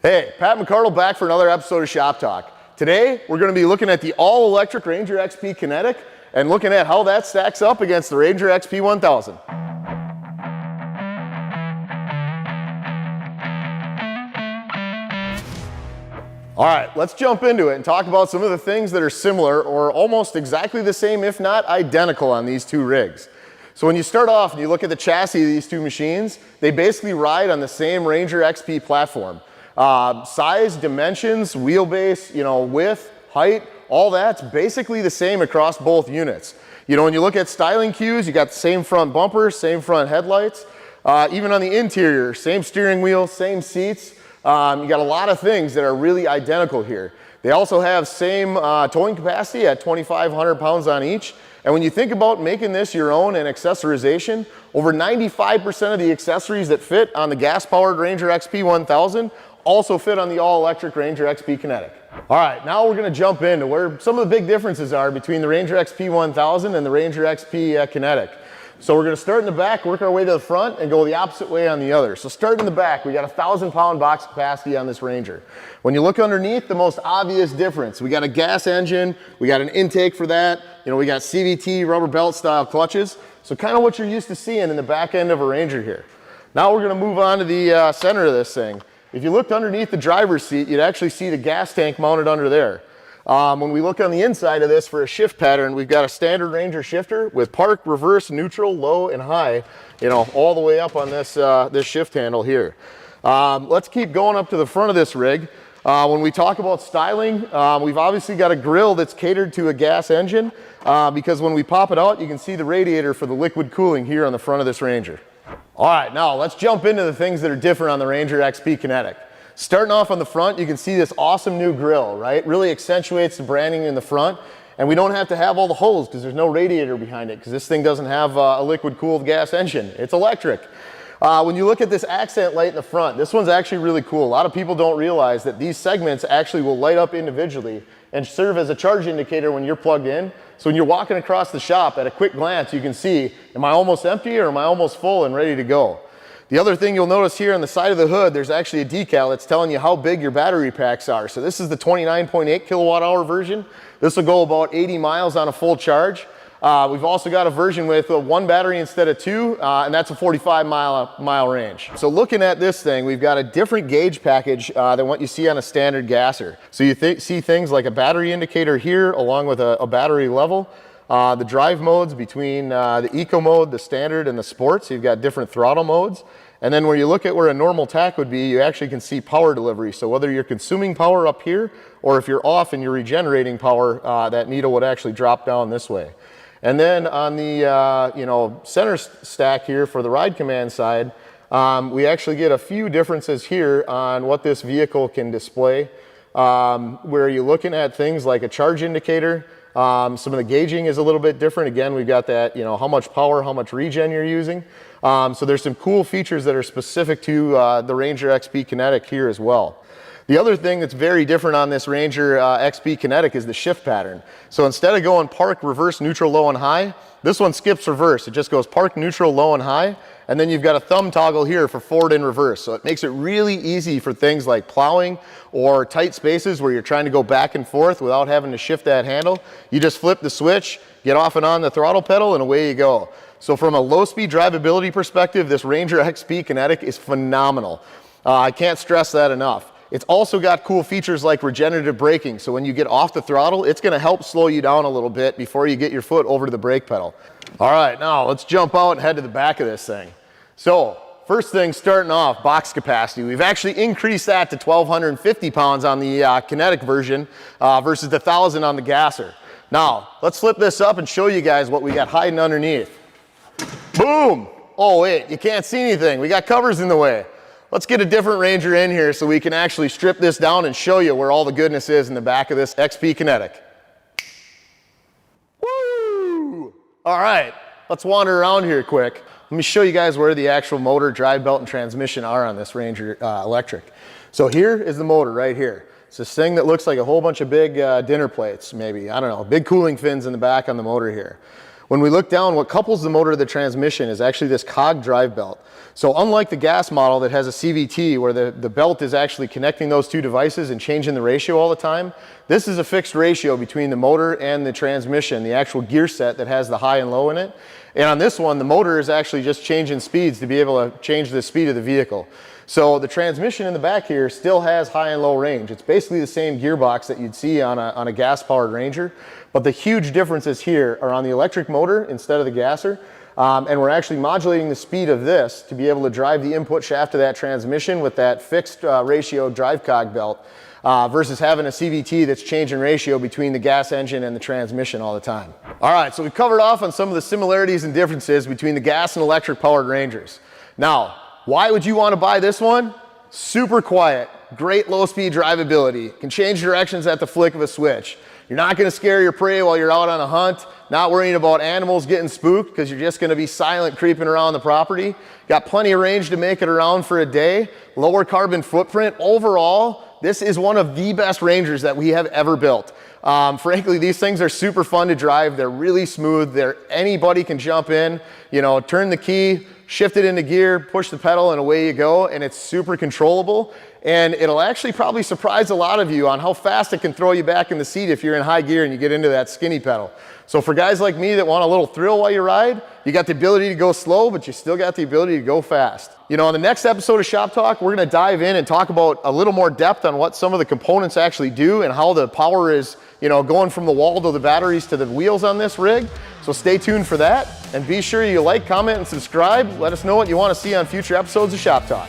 Hey, Pat Mcardle back for another episode of Shop Talk. Today, we're going to be looking at the all-electric Ranger XP Kinetic and looking at how that stacks up against the Ranger XP 1000. All right, let's jump into it and talk about some of the things that are similar or almost exactly the same, if not identical, on these two rigs. So when you start off and you look at the chassis of these two machines, they basically ride on the same Ranger XP platform. Size, dimensions, wheelbase, width, height, all that's basically the same across both units. When you look at styling cues, you got the same front bumper, same front headlights. Even on the interior, same steering wheel, same seats. You got a lot of things that are really identical here. They also have same towing capacity at 2,500 pounds on each. And when you think about making this your own and accessorization, over 95% of the accessories that fit on the gas-powered Ranger XP 1000 also fit on the all-electric Ranger XP Kinetic. All right, now we're going to jump into where some of the big differences are between the Ranger XP 1000 and the Ranger XP Kinetic. So we're going to start in the back, work our way to the front, and go the opposite way on the other. So starting in the back, we got a 1,000-pound box capacity on this Ranger. When you look underneath, the most obvious difference, we got a gas engine, we got an intake for that, we got CVT rubber belt style clutches. So kind of what you're used to seeing in the back end of a Ranger here. Now we're going to move on to the center of this thing. If you looked underneath the driver's seat, you'd actually see the gas tank mounted under there. When we look on the inside of this for a shift pattern, we've got a standard Ranger shifter with park, reverse, neutral, low, and high, all the way up on this, this shift handle here. Let's keep going up to the front of this rig. When we talk about styling, we've obviously got a grill that's catered to a gas engine because when we pop it out, you can see the radiator for the liquid cooling here on the front of this Ranger. All right, now let's jump into the things that are different on the Ranger XP Kinetic. Starting off on the front, you can see this awesome new grille, right? Really accentuates the branding in the front. And we don't have to have all the holes because there's no radiator behind it because this thing doesn't have a liquid-cooled gas engine. It's electric. When you look at this accent light in the front, this one's actually really cool. A lot of people don't realize that these segments actually will light up individually and serve as a charge indicator when you're plugged in. So when you're walking across the shop, at a quick glance, you can see, am I almost empty or am I almost full and ready to go? The other thing you'll notice here on the side of the hood, there's actually a decal that's telling you how big your battery packs are. So this is the 29.8 kilowatt hour version. This will go about 80 miles on a full charge. We've also got a version with one battery instead of two, and that's a 45 mile range. So looking at this thing, we've got a different gauge package than what you see on a standard gasser. So you see things like a battery indicator here along with a battery level. The drive modes between the eco mode, the standard, and the sports. So you've got different throttle modes. And then where you look at where a normal tack would be, you actually can see power delivery. So whether you're consuming power up here or if you're off and you're regenerating power, that needle would actually drop down this way. And then on the center stack here for the ride command side, we actually get a few differences here on what this vehicle can display. Where you're looking at things like a charge indicator. Some of the gauging is a little bit different. Again, we've got that, how much power, how much regen you're using. So there's some cool features that are specific to the Ranger XP Kinetic here as well. The other thing that's very different on this Ranger XP Kinetic is the shift pattern. So instead of going park, reverse, neutral, low, and high, this one skips reverse. It just goes park, neutral, low, and high. And then you've got a thumb toggle here for forward and reverse. So it makes it really easy for things like plowing or tight spaces where you're trying to go back and forth without having to shift that handle. You just flip the switch, get off and on the throttle pedal, and away you go. So from a low-speed drivability perspective, this Ranger XP Kinetic is phenomenal. I can't stress that enough. It's also got cool features like regenerative braking. So when you get off the throttle, it's going to help slow you down a little bit before you get your foot over to the brake pedal. All right, now let's jump out and head to the back of this thing. So first thing, starting off, box capacity. We've actually increased that to 1,250 pounds on the Kinetic version versus the 1,000 on the gasser. Now, let's flip this up and show you guys what we got hiding underneath. Boom! Oh wait, you can't see anything. We got covers in the way. Let's get a different Ranger in here so we can actually strip this down and show you where all the goodness is in the back of this XP Kinetic. Woo! All right, let's wander around here quick. Let me show you guys where the actual motor, drive belt, and transmission are on this Ranger electric. So here is the motor right here. It's this thing that looks like a whole bunch of big dinner plates, maybe. I don't know, big cooling fins in the back on the motor here. When we look down, what couples the motor to the transmission is actually this cog drive belt. So unlike the gas model that has a CVT where the belt is actually connecting those two devices and changing the ratio all the time, this is a fixed ratio between the motor and the transmission, the actual gear set that has the high and low in it. And on this one, the motor is actually just changing speeds to be able to change the speed of the vehicle. So the transmission in the back here still has high and low range. It's basically the same gearbox that you'd see on a gas-powered Ranger, but the huge differences here are on the electric motor instead of the gasser. And we're actually modulating the speed of this to be able to drive the input shaft of that transmission with that fixed ratio drive cog belt versus having a CVT that's changing ratio between the gas engine and the transmission all the time. All right, so we've covered off on some of the similarities and differences between the gas and electric powered Rangers. Now, why would you want to buy this one? Super quiet, great low speed drivability, can change directions at the flick of a switch. You're not going to scare your prey while you're out on a hunt, not worrying about animals getting spooked because you're just going to be silent creeping around the property. Got plenty of range to make it around for a day, lower carbon footprint. Overall, this is one of the best Rangers that we have ever built. Frankly, these things are super fun to drive. They're really smooth. Anybody can jump in, you know, turn the key, shift it into gear, push the pedal, and away you go. And it's super controllable. And it'll actually probably surprise a lot of you on how fast it can throw you back in the seat if you're in high gear and you get into that skinny pedal. So for guys like me that want a little thrill while you ride, you got the ability to go slow, but you still got the ability to go fast. You know, on the next episode of Shop Talk, we're going to dive in and talk about a little more depth on what some of the components actually do and how the power is, you know, going from the wall to the batteries to the wheels on this rig. So stay tuned for that, and be sure you like, comment, and subscribe. Let us know what you want to see on future episodes of Shop Talk.